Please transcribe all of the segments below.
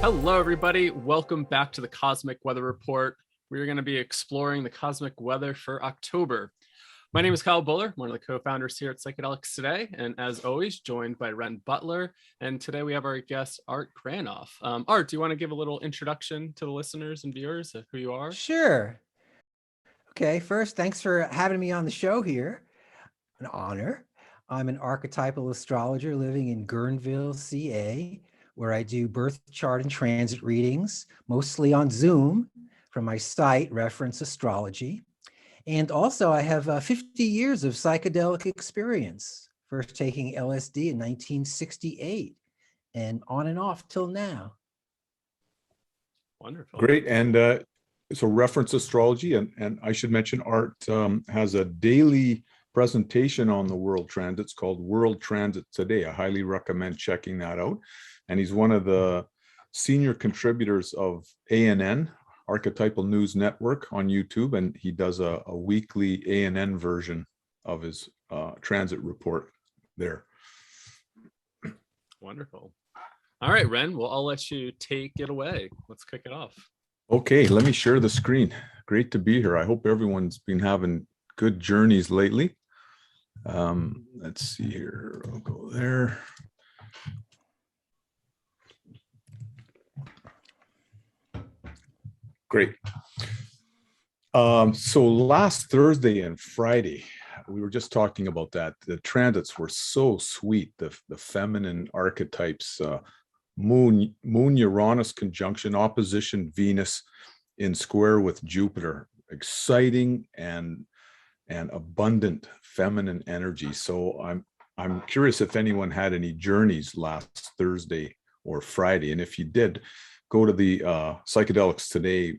Hello, everybody. Welcome back to the Cosmic Weather Report. We're going to be exploring the cosmic weather for October. My name is Kyle Buller, one of the co-founders here at Psychedelics Today, and as always, joined by Renn Butler. And today we have our guest, Art Granoff. Art, do you want to give a little introduction to the listeners and viewers of who you are? Sure. Okay, first, thanks for having me on the show here. An honor. I'm an archetypal astrologer living in Guerneville, CA, where I do birth chart and transit readings, mostly on Zoom from my site, Reference Astrology. And also I have 50 years of psychedelic experience, first taking LSD in 1968 and on and off till now. Wonderful. Great. And so Reference Astrology, and I should mention Art has a daily presentation on the world transits called World Transit Today. I highly recommend checking that out. And he's one of the senior contributors of ANN, Archetypal News Network on YouTube, and he does a weekly ANN version of his transit report there. Wonderful. All right, Renn, well, I'll let you take it away. Let's kick it off. Okay, let me share the screen. Great to be here. I hope everyone's been having good journeys lately. Let's see here. I'll go there. Great. So last Thursday and Friday, we were just talking about that. The transits were so sweet. The feminine archetypes, Moon Uranus conjunction, opposition Venus in square with Jupiter, exciting and abundant feminine energy. So I'm curious if anyone had any journeys last Thursday or Friday, and if you did, go to the Psychedelics Today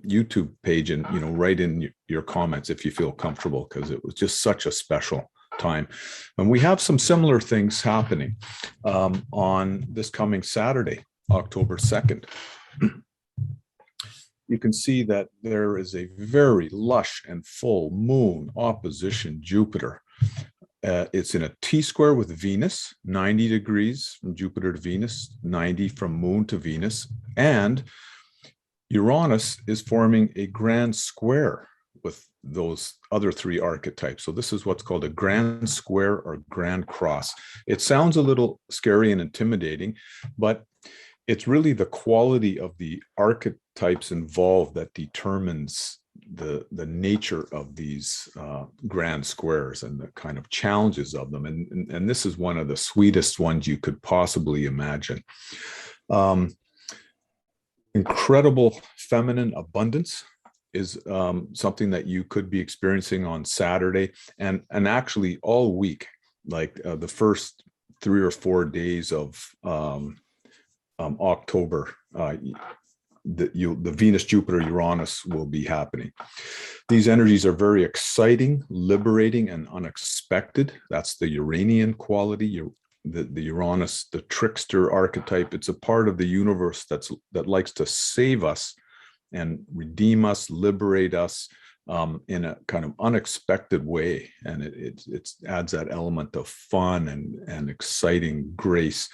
YouTube page and write in your comments if you feel comfortable, because it was just such a special time. And we have some similar things happening on this coming Saturday, October 2nd. You can see that there is a very lush and full moon opposition Jupiter. It's in a T-square with Venus, 90 degrees from Jupiter to Venus, 90 from Moon to Venus, and Uranus is forming a grand square with those other three archetypes. So this is what's called a grand square or grand cross. It sounds a little scary and intimidating, but it's really the quality of the archetypes involved that determines the nature of these grand squares and the kind of challenges of them. And this is one of the sweetest ones you could possibly imagine. Incredible feminine abundance is something that you could be experiencing on Saturday and actually all week, like the first 3 or 4 days of October. The Venus, Jupiter, Uranus will be happening. These energies are very exciting, liberating, and unexpected. That's the Uranian quality, the Uranus, the trickster archetype. It's a part of the universe that likes to save us and redeem us, liberate us in a kind of unexpected way. And it adds that element of fun and exciting grace.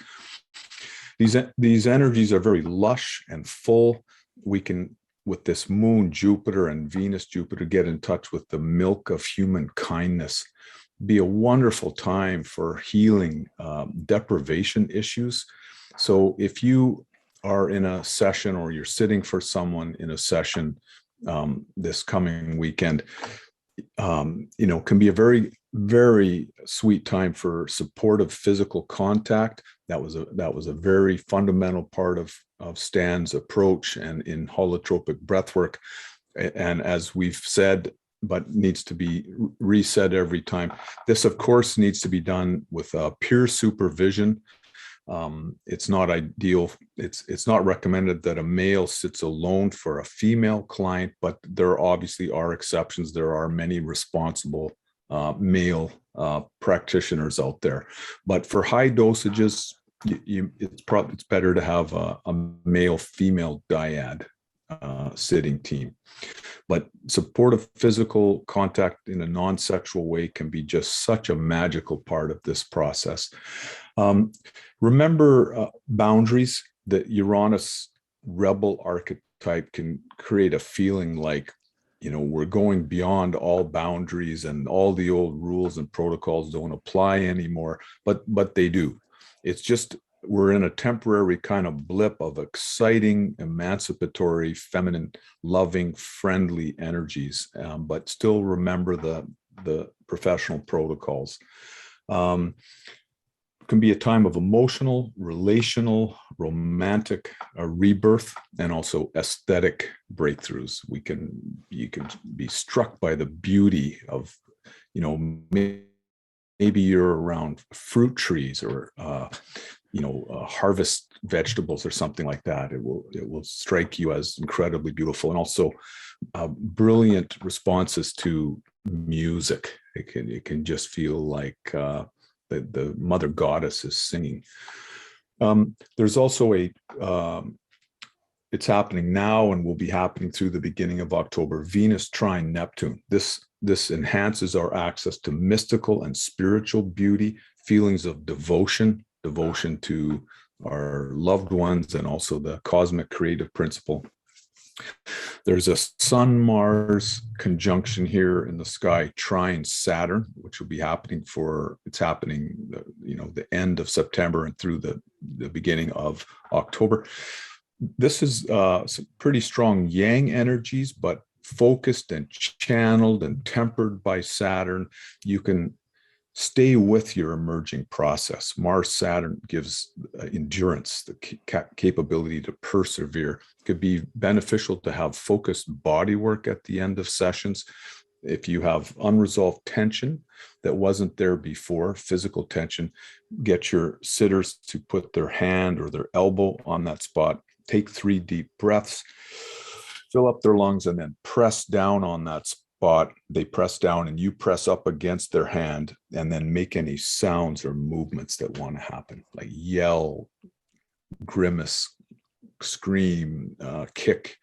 These energies are very lush and full. We can, with this Moon, Jupiter, and Venus, Jupiter, get in touch with the milk of human kindness. Be a wonderful time for healing deprivation issues. So if you are in a session or you're sitting for someone in a session this coming weekend, can be a very, very sweet time for supportive physical contact. That was a very fundamental part of Stan's approach and in holotropic breathwork. And as we've said, but needs to be reset every time. This, of course, needs to be done with peer supervision. It's not ideal. It's not recommended that a male sits alone for a female client, but there obviously are exceptions. There are many responsible male practitioners out there. But for high dosages, it's better to have a male-female dyad sitting team. But supportive physical contact in a non-sexual way can be just such a magical part of this process. Remember boundaries. the Uranus rebel archetype can create a feeling like, we're going beyond all boundaries and all the old rules and protocols don't apply anymore, but they do. It's just we're in a temporary kind of blip of exciting, emancipatory, feminine, loving, friendly energies, but still remember the professional protocols. Can be a time of emotional, relational, romantic rebirth, and also aesthetic breakthroughs. You can be struck by the beauty of, maybe you're around fruit trees or harvest vegetables or something like that. It will strike you as incredibly beautiful, and also brilliant responses to music. It can just feel like the mother goddess is singing. There's also it's happening now and will be happening through the beginning of October, Venus trine Neptune. This enhances our access to mystical and spiritual beauty, feelings of devotion to our loved ones, and also the cosmic creative principle. There's a Sun-Mars conjunction here in the sky, trine Saturn, which will be happening the end of September and through the beginning of October. This is some pretty strong yang energies, but focused and channeled and tempered by Saturn. You can stay with your emerging process. Mars Saturn gives endurance, the capability to persevere. It could be beneficial to have focused body work at the end of sessions. If you have unresolved tension that wasn't there before, physical tension, get your sitters to put their hand or their elbow on that spot. Take 3 deep breaths, fill up their lungs, and then press down on that spot. They press down and you press up against their hand, and then make any sounds or movements that want to happen, like yell, grimace, scream, kick,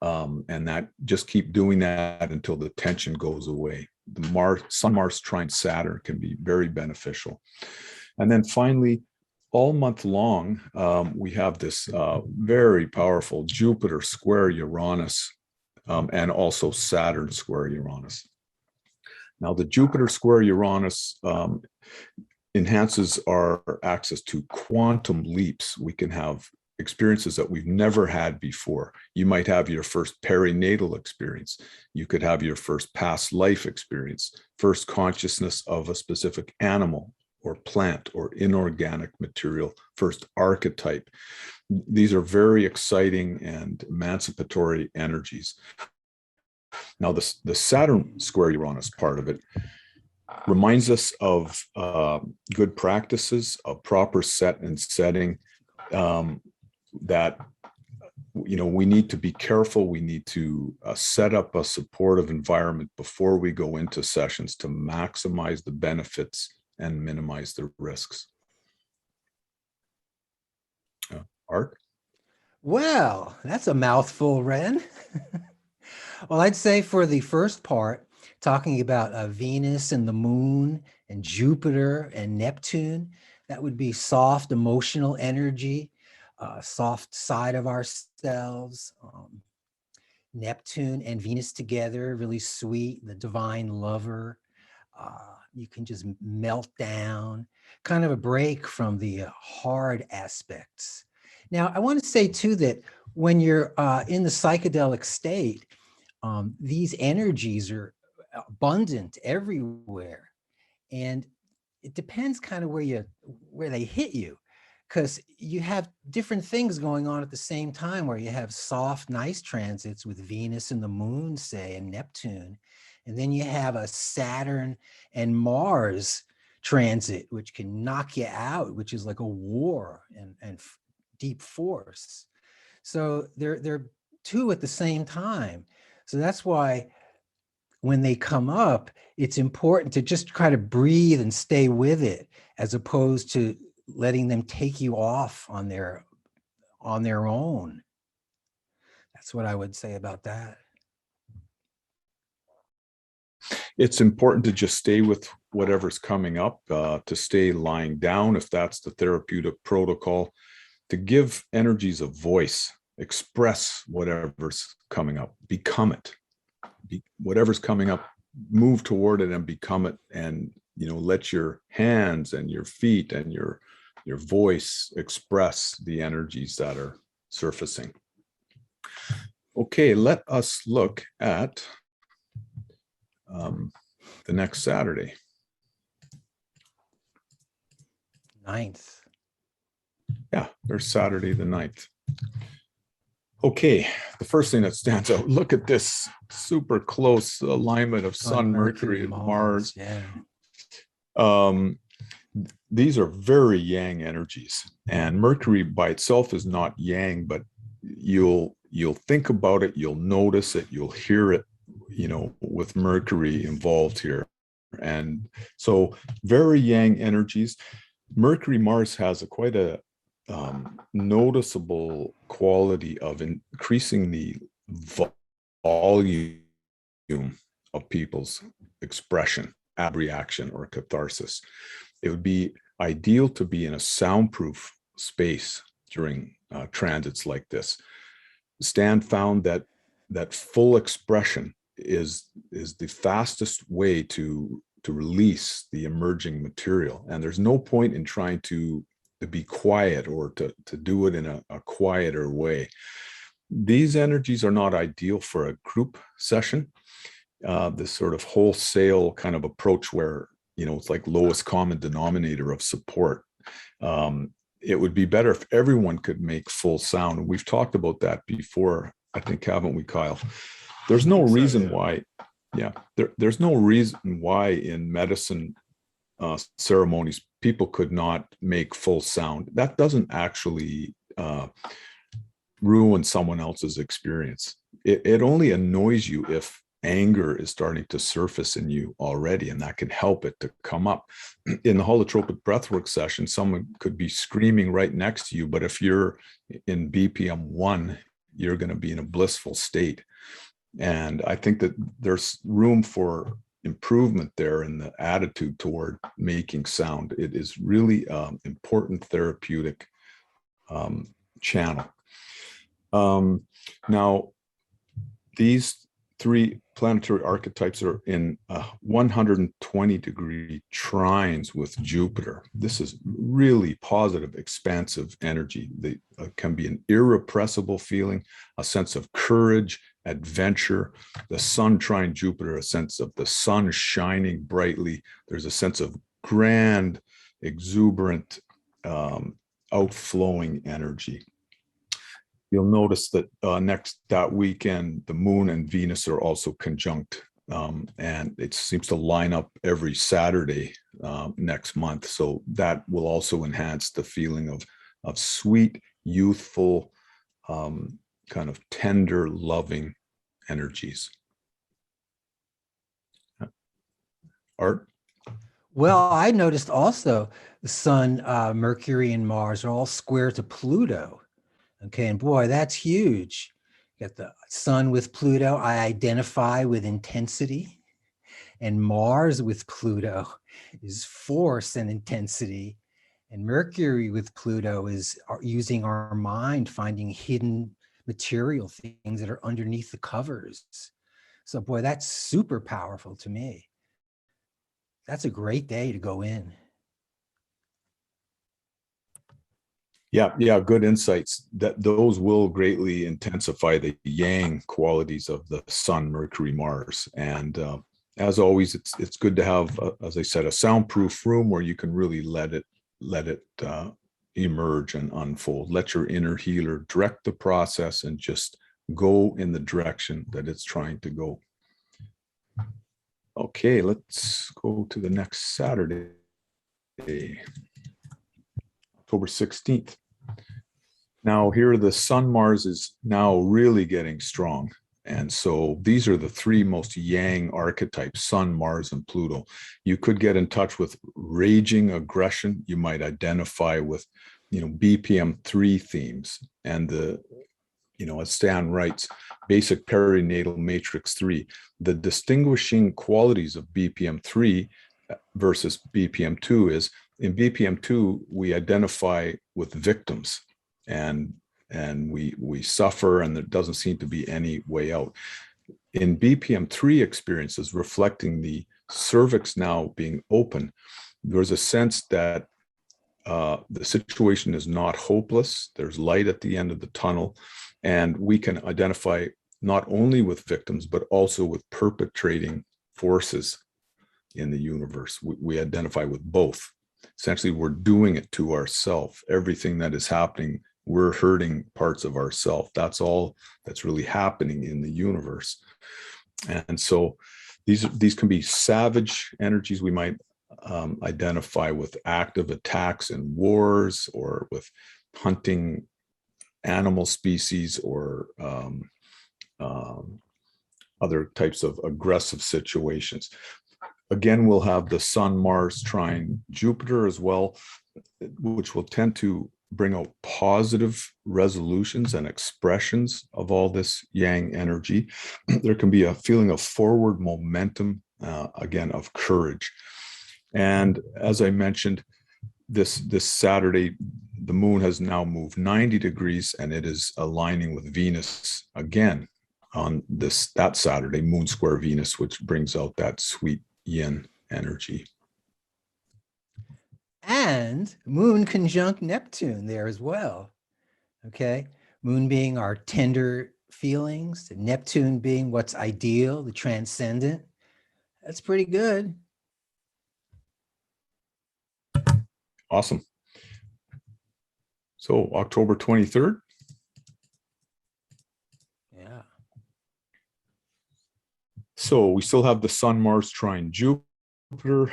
and that just keep doing that until the tension goes away. The Sun-Mars trine Saturn can be very beneficial. And then finally, all month long, we have this very powerful Jupiter square Uranus, and also Saturn square Uranus. Now, the Jupiter square Uranus enhances our access to quantum leaps. We can have experiences that we've never had before. You might have your first perinatal experience. You could have your first past life experience, first consciousness of a specific animal or plant or inorganic material, first archetype. These are very exciting and emancipatory energies. Now, the Saturn square Uranus part of it reminds us of good practices, of proper set and setting, that we need to be careful. We need to set up a supportive environment before we go into sessions to maximize the benefits and minimize the risks. Art? Well, that's a mouthful, Renn. Well, I'd say for the first part, talking about Venus and the moon and Jupiter and Neptune, that would be soft emotional energy, soft side of ourselves. Neptune and Venus together, really sweet, the divine lover. You can just melt down, kind of a break from the hard aspects. Now, I want to say too that when you're in the psychedelic state, these energies are abundant everywhere, and it depends kind of where they hit you, because you have different things going on at the same time, where you have soft, nice transits with Venus and the moon, say, and Neptune, and then you have a Saturn and Mars transit, which can knock you out, which is like a war and deep force. So they're two at the same time. So that's why when they come up, it's important to just try to breathe and stay with it, as opposed to letting them take you off on their own. That's what I would say about that. It's important to just stay with whatever's coming up, to stay lying down if that's the therapeutic protocol. to give energies a voice, express whatever's coming up, become it. Whatever's coming up, move toward it and become it. And, let your hands and your feet and your voice express the energies that are surfacing. Okay, let us look at the next Saturday. 9th. Yeah, there's Saturday the 9th. Okay, the first thing that stands out, look at this super close alignment of Sun, Mercury, and Mars. Yeah. These are very yang energies, and Mercury by itself is not yang, but you'll think about it, you'll notice it, you'll hear it, with Mercury involved here. And so very yang energies. Mercury Mars has quite a noticeable quality of increasing the volume of people's expression, reaction, or catharsis. It would be ideal to be in a soundproof space during transits like this. Stan found that full expression is the fastest way to release the emerging material, and there's no point in trying to be quiet or to do it in a quieter way. These energies are not ideal for a group session. This sort of wholesale kind of approach where, it's like lowest common denominator of support. It would be better if everyone could make full sound. And we've talked about that before, I think, haven't we, Kyle? There's no reason why, there's no reason why in medicine ceremonies people could not make full sound. That doesn't actually ruin someone else's experience. It only annoys you if anger is starting to surface in you already, and that can help it to come up. In the holotropic breathwork session, someone could be screaming right next to you, but if you're in BPM 1, you're going to be in a blissful state. And I think that there's room for improvement there in the attitude toward making sound. It is really important therapeutic channel. Now, these 3 planetary archetypes are in 120-degree trines with Jupiter. This is really positive, expansive energy. They can be an irrepressible feeling, a sense of courage, adventure. The Sun trine Jupiter, a sense of the sun shining brightly. There's a sense of grand, exuberant, outflowing energy. You'll notice that that weekend, the Moon and Venus are also conjunct, and it seems to line up every Saturday next month. So that will also enhance the feeling of sweet, youthful, kind of tender, loving energies. Art? Well, I noticed also the Sun, Mercury, and Mars are all square to Pluto. Okay, and boy, that's huge. You got the Sun with Pluto, I identify with intensity, and Mars with Pluto is force and intensity, and Mercury with Pluto is using our mind, finding hidden material things that are underneath the covers. So boy, that's super powerful to me. That's a great day to go in. Yeah, good insights. That those will greatly intensify the yang qualities of the Sun, Mercury, Mars. And as always, it's good to have, as I said, a soundproof room where you can really let it emerge and unfold. Let your inner healer direct the process and just go in the direction that it's trying to go. Okay, let's go to the next Saturday, October 16th. Now here the Sun Mars is now really getting strong. And so these are the 3 most yang archetypes, Sun, Mars, and Pluto. You could get in touch with raging aggression. You might identify with, BPM 3 themes. And as Stan writes, basic perinatal matrix 3, the distinguishing qualities of BPM 3 versus BPM 2 is in BPM 2, we identify with victims and we suffer, and there doesn't seem to be any way out. In BPM3 experiences, reflecting the cervix now being open, there's a sense that the situation is not hopeless. There's light at the end of the tunnel, and we can identify not only with victims, but also with perpetrating forces in the universe. We identify with both. Essentially, we're doing it to ourselves. Everything that is happening, we're hurting parts of ourselves. That's all that's really happening in the universe. And so these can be savage energies. We might identify with active attacks and wars, or with hunting animal species, or other types of aggressive situations. Again, we'll have the Sun, Mars trine Jupiter as well, which will tend to bring out positive resolutions and expressions of all this yang energy. There can be a feeling of forward momentum, again, of courage. And as I mentioned, this Saturday, the moon has now moved 90 degrees, and it is aligning with Venus again on that Saturday, moon square Venus, which brings out that sweet yin energy. And moon conjunct Neptune there as well. Okay. Moon being our tender feelings, Neptune being what's ideal, the transcendent. That's pretty good. Awesome. So October 23rd. Yeah. So we still have the Sun, Mars trine Jupiter.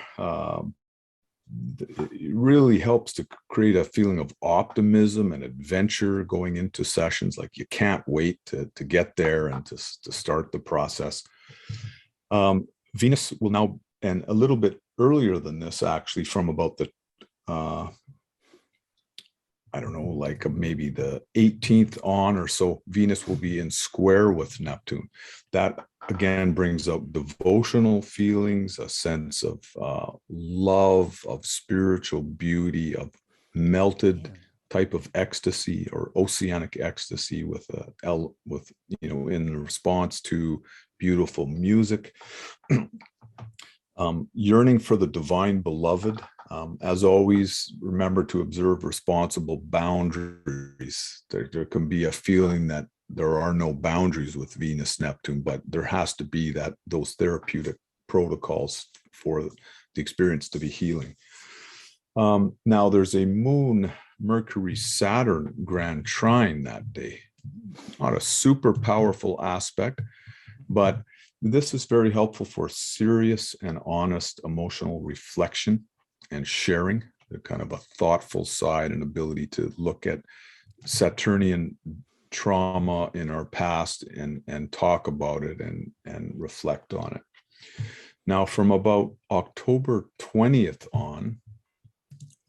It really helps to create a feeling of optimism and adventure going into sessions. Like, you can't wait to get there and to start the process. Venus will now, and a little bit earlier than this, actually, from about the I don't know, like maybe the 18th on or so, Venus will be in square with Neptune. That again brings up devotional feelings, a sense of love, of spiritual beauty, of melted type of ecstasy, or oceanic ecstasy, with in response to beautiful music. Yearning for the divine beloved. As always, remember to observe responsible boundaries. There can be a feeling that there are no boundaries with Venus, Neptune, but there has to be those therapeutic protocols for the experience to be healing. Now, there's a moon Mercury Saturn grand trine that day. Not a super powerful aspect, but this is very helpful for serious and honest emotional reflection and sharing, the kind of a thoughtful side and ability to look at Saturnian trauma in our past and talk about it and reflect on it. Now, from about October 20th on,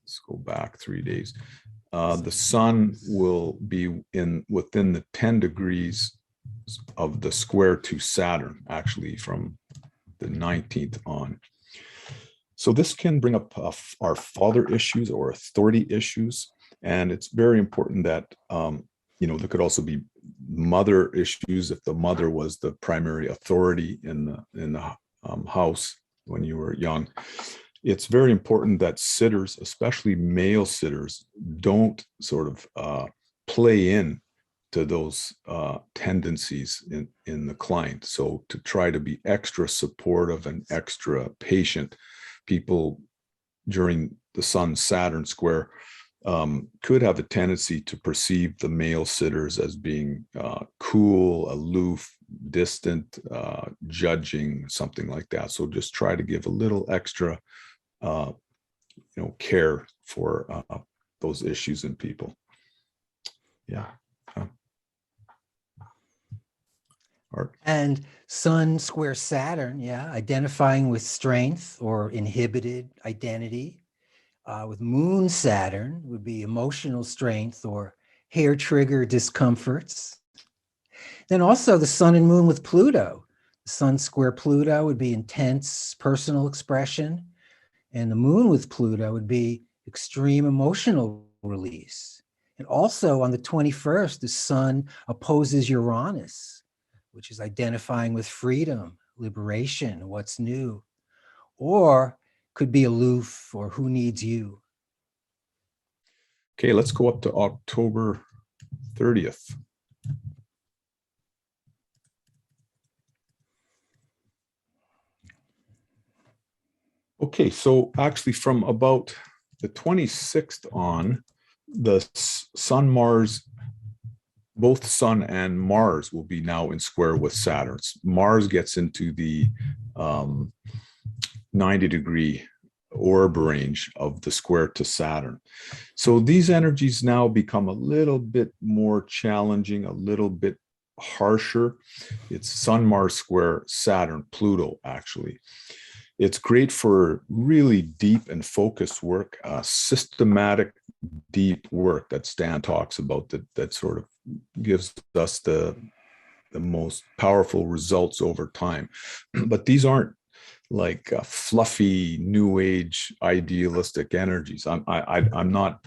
let's go back 3 days, the sun will be within the 10 degrees of the square to Saturn, actually from the 19th on. So this can bring up our father issues or authority issues. And it's very important that, there could also be mother issues if the mother was the primary authority in the house when you were young. It's very important that sitters, especially male sitters, don't sort of play in to those tendencies in the client. So to try to be extra supportive and extra patient. People during the Sun-Saturn square could have a tendency to perceive the male sitters as being cool, aloof, distant, judging, something like that. So just try to give a little extra, care for those issues in people. Yeah. And Sun square Saturn, identifying with strength or inhibited identity. With Moon Saturn would be emotional strength or hair trigger discomforts. Then also the Sun and Moon with Pluto. The Sun square Pluto would be intense personal expression, and the Moon with Pluto would be extreme emotional release. And also on the 21st, the sun opposes Uranus, which is identifying with freedom, liberation, what's new, or could be aloof or who needs you. Okay, let's go up to October 30th. Okay, so actually from about the 26th on, the Sun, Mars, both Sun and Mars will be now in square with Saturn. Mars gets into the 90-degree orb range of the square to Saturn. So these energies now become a little bit more challenging, a little bit harsher. It's Sun, Mars square Saturn, Pluto, actually. It's great for really deep and focused work, systematic, deep work that Stan talks about that sort of gives us the most powerful results over time. But these aren't like fluffy, new age, idealistic energies. I'm not,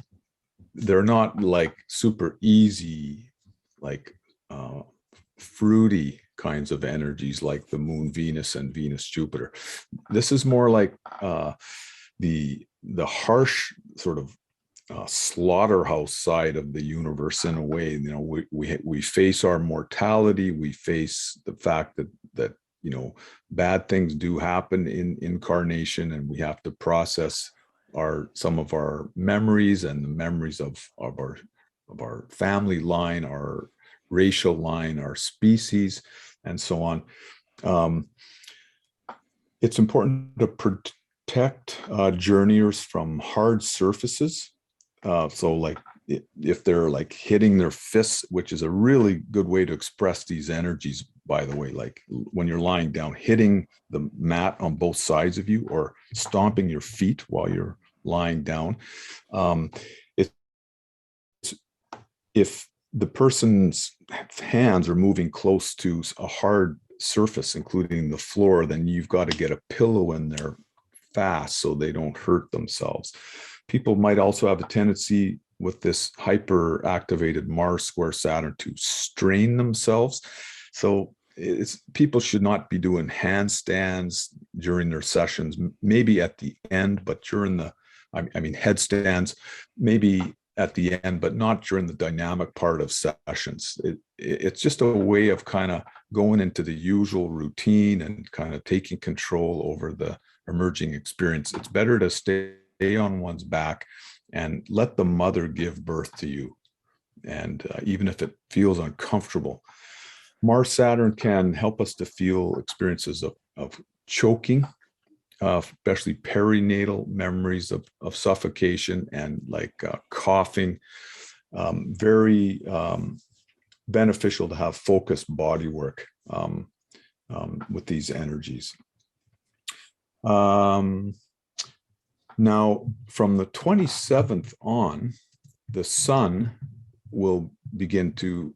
they're not like super easy, like fruity kinds of energies like the moon Venus and Venus Jupiter. This is more like the harsh sort of slaughterhouse side of the universe in a way. You know, we face our mortality, we face the fact that you know, bad things do happen in incarnation, and we have to process some of our memories and the memories of our family line, our racial line, our species, and so on. It's important to protect journeyers from hard surfaces. So like if they're like hitting their fists, which is a really good way to express these energies, by the way, like when you're lying down, hitting the mat on both sides of you or stomping your feet while you're lying down. If the person's hands are moving close to a hard surface, including the floor, then you've got to get a pillow in there fast so they don't hurt themselves. People might also have a tendency with this hyper activated Mars square Saturn to strain themselves. So people should not be doing handstands during their sessions, maybe at the end, but during the, I mean, headstands, maybe at the end, but not during the dynamic part of sessions. It's just a way of kind of going into the usual routine and kind of taking control over the emerging experience. It's better to stay on one's back and let the mother give birth to you. And even if it feels uncomfortable, Mars Saturn can help us to feel experiences of choking, especially perinatal memories of suffocation and like coughing. Very beneficial to have focused body work with these energies. Now, from the 27th on, the sun will begin to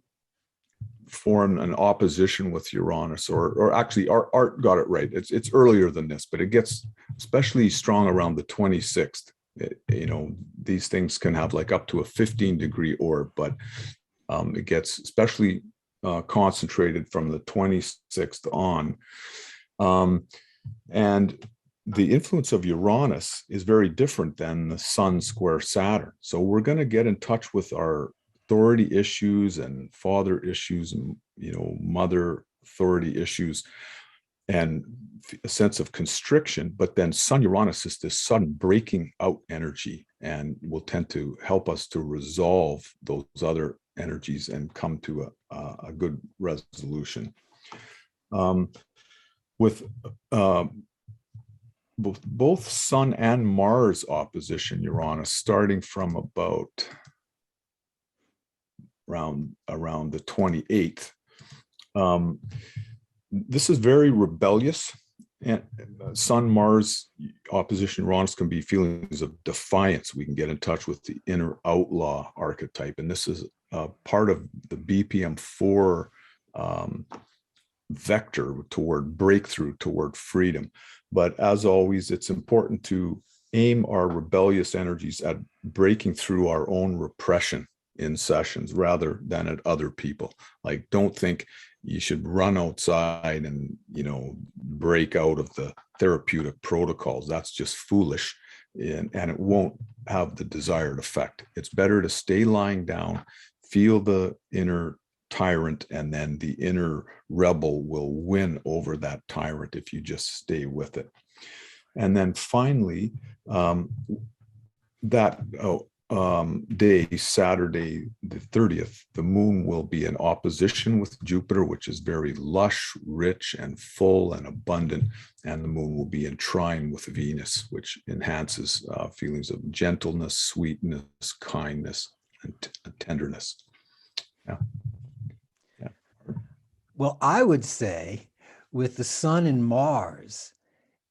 form an opposition with Uranus, or actually Art got it right. It's earlier than this, but it gets especially strong around the 26th. You know, these things can have like up to a 15-degree orb, but it gets especially concentrated from the 26th on. And the influence of Uranus is very different than the Sun square Saturn. So we're going to get in touch with our authority issues and father issues and, you know, mother authority issues and a sense of constriction. But then Sun Uranus is this sudden breaking out energy and will tend to help us to resolve those other energies and come to a good resolution. With both Sun and Mars opposition Uranus starting from about around the 28th. This is very rebellious, and Sun Mars opposition Uranus can be feelings of defiance. We can get in touch with the inner outlaw archetype, and this is part of the BPM4 vector toward breakthrough, toward freedom. But as always, it's important to aim our rebellious energies at breaking through our own repression in sessions rather than at other people. Like, don't think you should run outside and, break out of the therapeutic protocols. That's just foolish, and it won't have the desired effect. It's better to stay lying down, feel the inner tyrant, and then the inner rebel will win over that tyrant if you just stay with it. And then finally, that day, Saturday the 30th, the moon will be in opposition with Jupiter, which is very lush, rich, and full and abundant. And the moon will be in trine with Venus, which enhances feelings of gentleness, sweetness, kindness, and tenderness. Yeah. Well, I would say with the Sun and Mars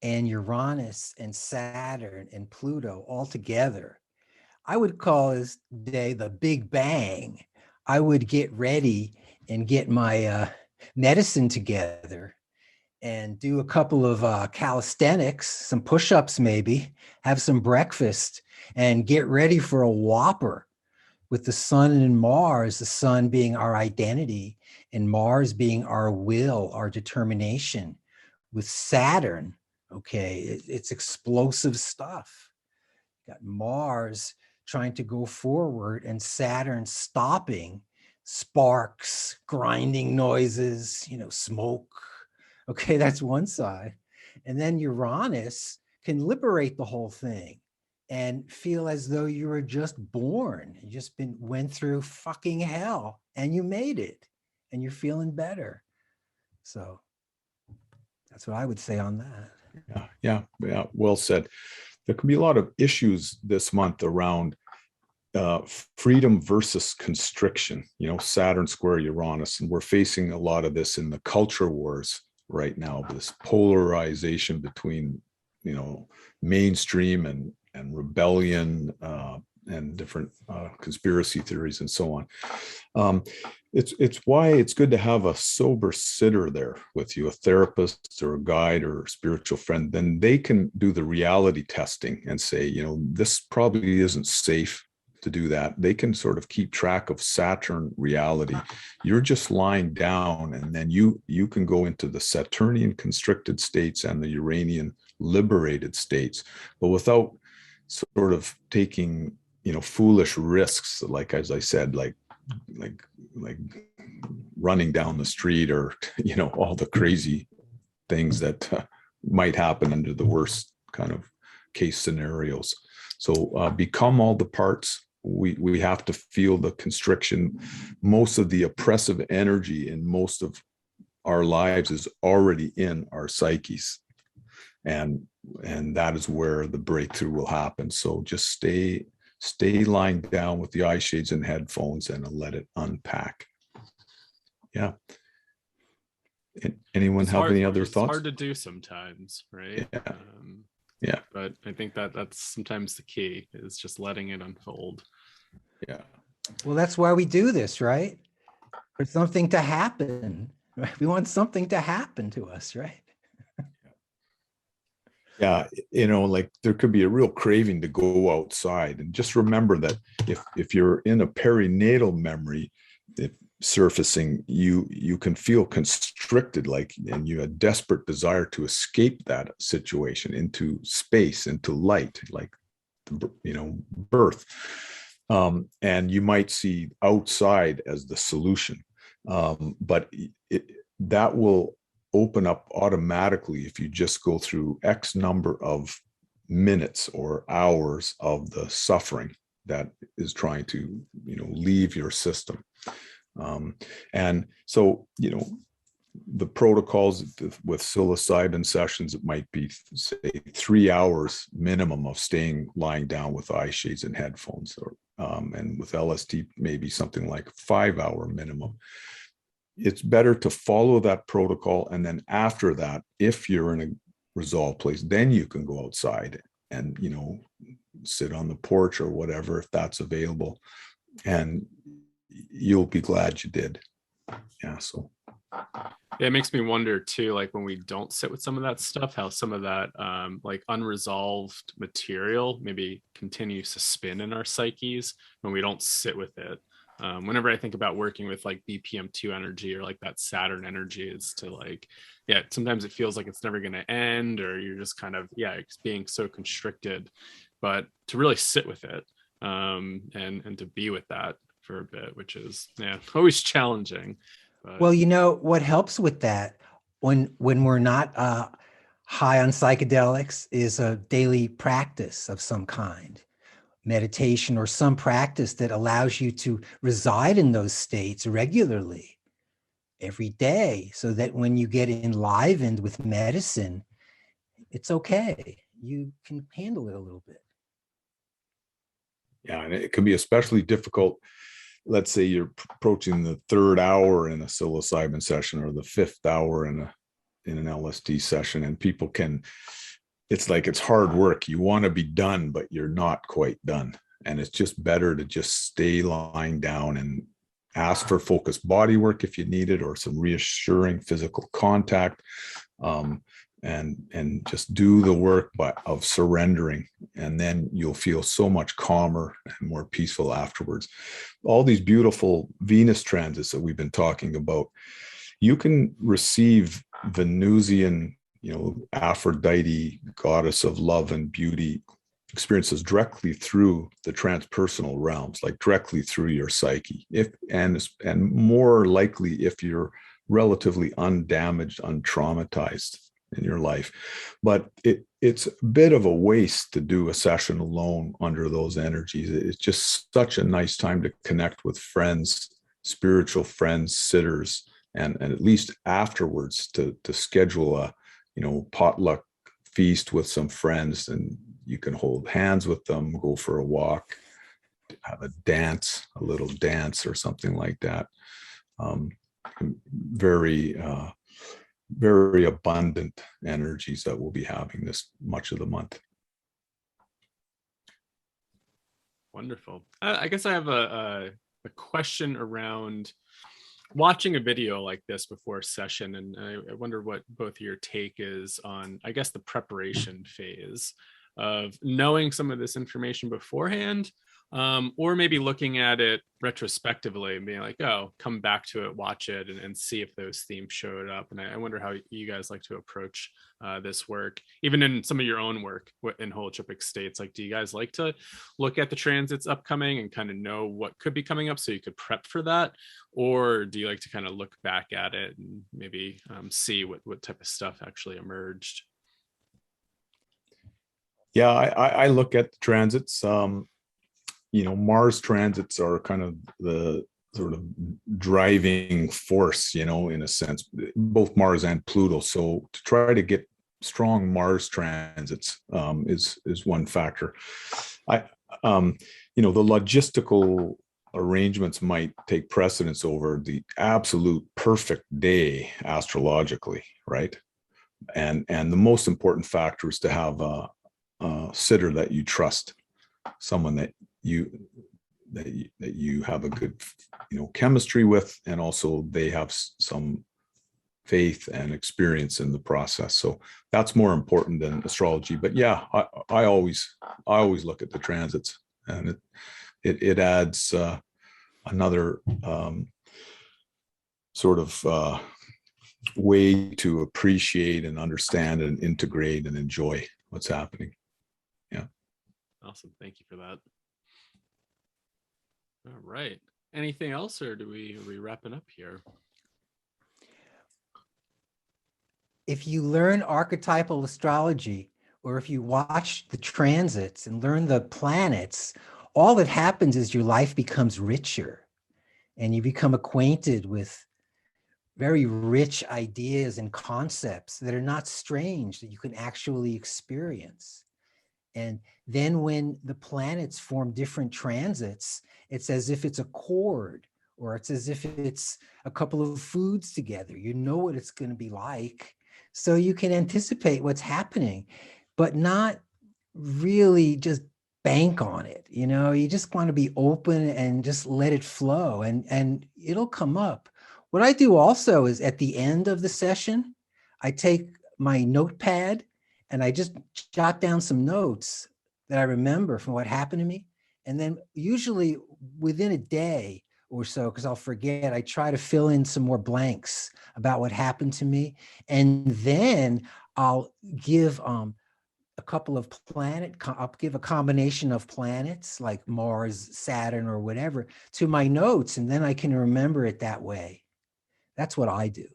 and Uranus and Saturn and Pluto all together, I would call this day the Big Bang. I would get ready and get my medicine together and do a couple of calisthenics, some push-ups maybe, have some breakfast, and get ready for a whopper with the Sun and Mars, the Sun being our identity and Mars being our will, our determination. With Saturn, okay, it's explosive stuff. Got Mars trying to go forward and Saturn stopping, sparks, grinding noises, smoke. Okay, that's one side. And then Uranus can liberate the whole thing and feel as though you were just born. You just went through fucking hell and you made it and you're feeling better. So that's what I would say on that. Yeah. Well said. There can be a lot of issues this month around freedom versus constriction, Saturn square Uranus. And we're facing a lot of this in the culture wars right now, this polarization between, mainstream and rebellion and different conspiracy theories and so on. It's why it's good to have a sober sitter there with you, a therapist or a guide or a spiritual friend. Then they can do the reality testing and say, this probably isn't safe to do that. They can sort of keep track of Saturn reality. You're just lying down, and then you can go into the Saturnian constricted states and the Uranian liberated states, but without sort of taking, foolish risks, like, as I said, like running down the street or, all the crazy things that might happen under the worst kind of case scenarios. So become all the parts. We have to feel the constriction. Most of the oppressive energy in most of our lives is already in our psyches. And that is where the breakthrough will happen. So just stay lying down with the eye shades and headphones and let it unpack. Yeah. Anyone have any other thoughts? It's hard to do sometimes, right? Yeah. Yeah. But I think that's sometimes the key, is just letting it unfold. Yeah. Well, that's why we do this, right? For something to happen. We want something to happen to us, right? Yeah, like there could be a real craving to go outside, and just remember that if you're in a perinatal memory, if surfacing, you can feel constricted, and you have a desperate desire to escape that situation into space, into light, like birth, and you might see outside as the solution, but that will open up automatically if you just go through X number of minutes or hours of the suffering that is trying to, leave your system. And so, the protocols with psilocybin sessions, it might be, say, 3 hours minimum of lying down with eye shades and headphones, or and with LSD, maybe something like 5 hour minimum. It's better to follow that protocol. And then after that, if you're in a resolved place, then you can go outside and, sit on the porch or whatever, if that's available. And you'll be glad you did. Yeah. So. Yeah, it makes me wonder too, like when we don't sit with some of that stuff, how some of that like unresolved material maybe continues to spin in our psyches when we don't sit with it. Whenever I think about working with like BPM2 energy or like that Saturn energy, is to like, yeah, sometimes it feels like it's never going to end, or you're just kind of, yeah, it's being so constricted, but to really sit with it, and to be with that for a bit, which is, yeah, always challenging. But Well, you know what helps with that when we're not high on psychedelics is a daily practice of some kind, meditation or some practice that allows you to reside in those states regularly every day, so that when you get enlivened with medicine, it's okay. You can handle it a little bit. Yeah, and it can be especially difficult. Let's say you're approaching the third hour in a psilocybin session or the fifth hour in an LSD session, and people can, it's like it's hard work. You want to be done, but you're not quite done. And it's just better to just stay lying down and ask for focused body work if you need it, or some reassuring physical contact, and just do the work of surrendering. And then you'll feel so much calmer and more peaceful afterwards. All these beautiful Venus transits that we've been talking about, you can receive Venusian, Aphrodite, goddess of love and beauty, experiences directly through the transpersonal realms, like directly through your psyche, and more likely if you're relatively undamaged, untraumatized in your life. But it's a bit of a waste to do a session alone under those energies. It's just such a nice time to connect with friends, spiritual friends, sitters, and at least afterwards to schedule a potluck feast with some friends, and you can hold hands with them, go for a walk, have a little dance or something like that. Very very abundant energies that we'll be having this much of the month. wonderful. I guess I have a question around watching a video like this before a session, and I wonder what both your take is on, I guess, the preparation phase of knowing some of this information beforehand, or maybe looking at it retrospectively and being like, oh, come back to it, watch it, and see if those themes showed up. And I wonder how you guys like to approach this work, even in some of your own work in holotropic states. Like, do you guys like to look at the transits upcoming and kind of know what could be coming up so you could prep for that? Or do you like to kind of look back at it and maybe see what type of stuff actually emerged? Yeah, I look at the transits. Mars transits are kind of the sort of driving force, in a sense, both Mars and Pluto. So to try to get strong Mars transits is one factor. The logistical arrangements might take precedence over the absolute perfect day astrologically, right? And the most important factor is to have a sitter that you trust, someone that you have a good chemistry with, and also they have some faith and experience in the process. So that's more important than astrology. But yeah, I always look at the transits, and it adds another sort of way to appreciate and understand and integrate and enjoy what's happening. Yeah. Awesome. Thank you for that. All right. Anything else, or are we wrapping up here? If you learn archetypal astrology, or if you watch the transits and learn the planets, all that happens is your life becomes richer, and you become acquainted with very rich ideas and concepts that are not strange, that you can actually experience. And then when the planets form different transits, it's as if it's a chord, or it's as if it's a couple of foods together. You know what it's going to be like, so you can anticipate what's happening, but not really just bank on it. You just want to be open and just let it flow, and it'll come up. What I do also is, at the end of the session, I take my notepad and I just jot down some notes that I remember from what happened to me. And then usually within a day or so, because I'll forget. I try to fill in some more blanks about what happened to me. And then I'll give a couple of I'll give a combination of planets like Mars, Saturn, or whatever to my notes. And then I can remember it that way. That's what I do.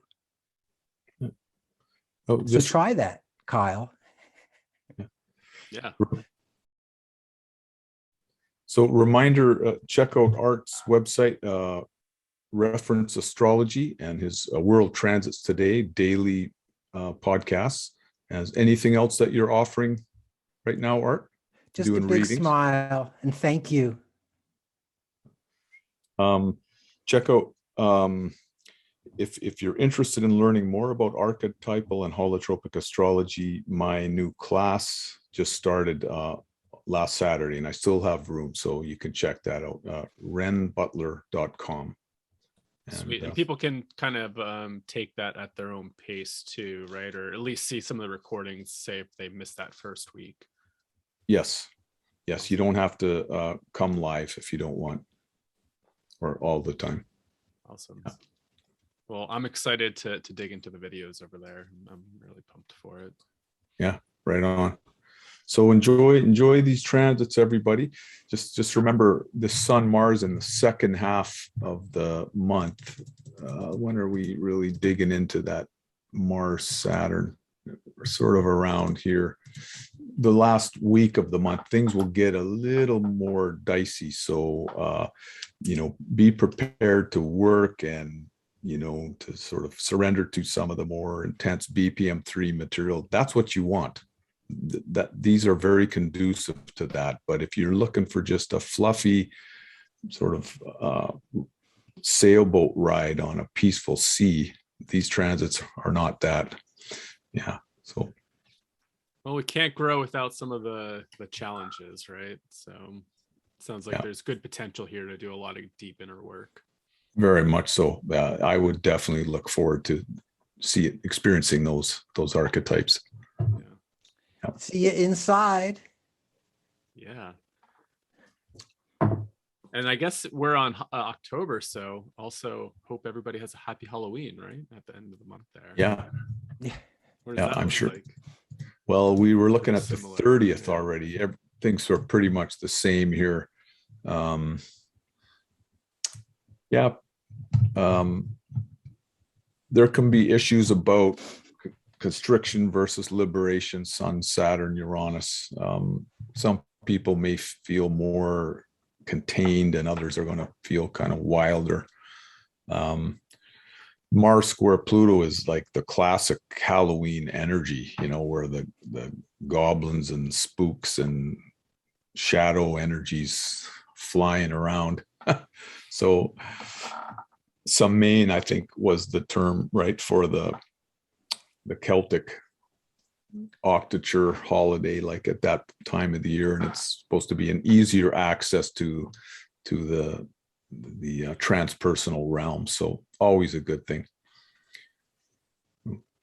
Oh, So try that, Kyle. Yeah. So reminder, check out Art's website, reference astrology and his World Transits Today daily podcasts. As anything else that you're offering right now, Art? Just Doing a big readings? smile and thank you. Check out, if you're interested in learning more about archetypal and holotropic astrology, my new class just started last Saturday, and I still have room, so you can check that out. RennButler.com. Sweet. And people can kind of take that at their own pace too, right? Or at least see some of the recordings, say if they missed that first week. Yes. You don't have to come live if you don't want, or all the time. Awesome. Yeah. Well, I'm excited to dig into the videos over there. I'm really pumped for it. Yeah, right on. So enjoy these transits, everybody. Just remember the Sun, Mars in the second half of the month. When are we really digging into that Mars, Saturn? We're sort of around here. The last week of the month, things will get a little more dicey. So, be prepared to work and, to sort of surrender to some of the more intense BPM-3 material. That's what you want. That these are very conducive to that. But if you're looking for just a fluffy sort of sailboat ride on a peaceful sea, these transits are not that. Yeah. So. Well, we can't grow without some of the challenges, right? So it sounds like there's good potential here to do a lot of deep inner work. Very much so. I would definitely look forward to experiencing those archetypes. Yeah. See you inside. Yeah. And I guess we're on October, so also hope everybody has a happy Halloween, right? At the end of the month there. Yeah. I'm sure. Like? Well, we were looking at similar, the 30th already. Things are pretty much the same here. There can be issues about constriction versus liberation, Sun, Saturn, Uranus. Some people may feel more contained and others are going to feel kind of wilder. Mars square Pluto is like the classic Halloween energy, where the goblins and spooks and shadow energies flying around. So Samhain, I think, was the term, right, for the Celtic octature holiday, like at that time of the year, and it's supposed to be an easier access to the transpersonal realm. So always a good thing.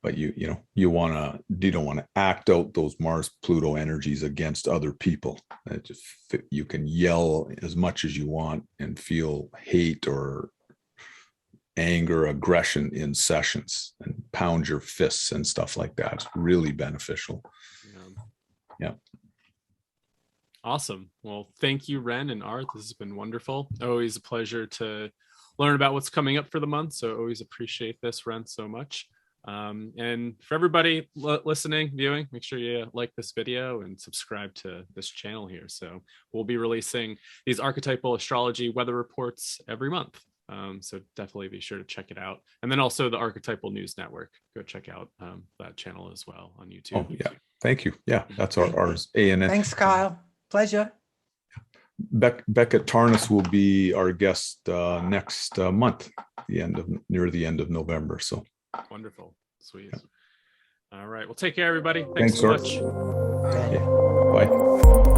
But you don't want to act out those Mars Pluto energies against other people. You can yell as much as you want and feel hate or anger, aggression in sessions and pound your fists and stuff like that. It's really beneficial. Yeah. Awesome. Well, thank you, Renn and Art. This has been wonderful. Always a pleasure to learn about what's coming up for the month. So always appreciate this, Renn, so much. And for everybody listening, viewing, make sure you like this video and subscribe to this channel here. So we'll be releasing these archetypal astrology weather reports every month. So definitely be sure to check it out. And then also the Archetypal News Network. Go check out that channel as well on YouTube. Oh, yeah. Thank you. Yeah, that's ours. ANN. Thanks, Kyle. Pleasure. Becca Tarnas will be our guest next month, near the end of November. So wonderful. Sweet. All right. Well, take care, everybody. Thanks so Art. much. Okay. Bye.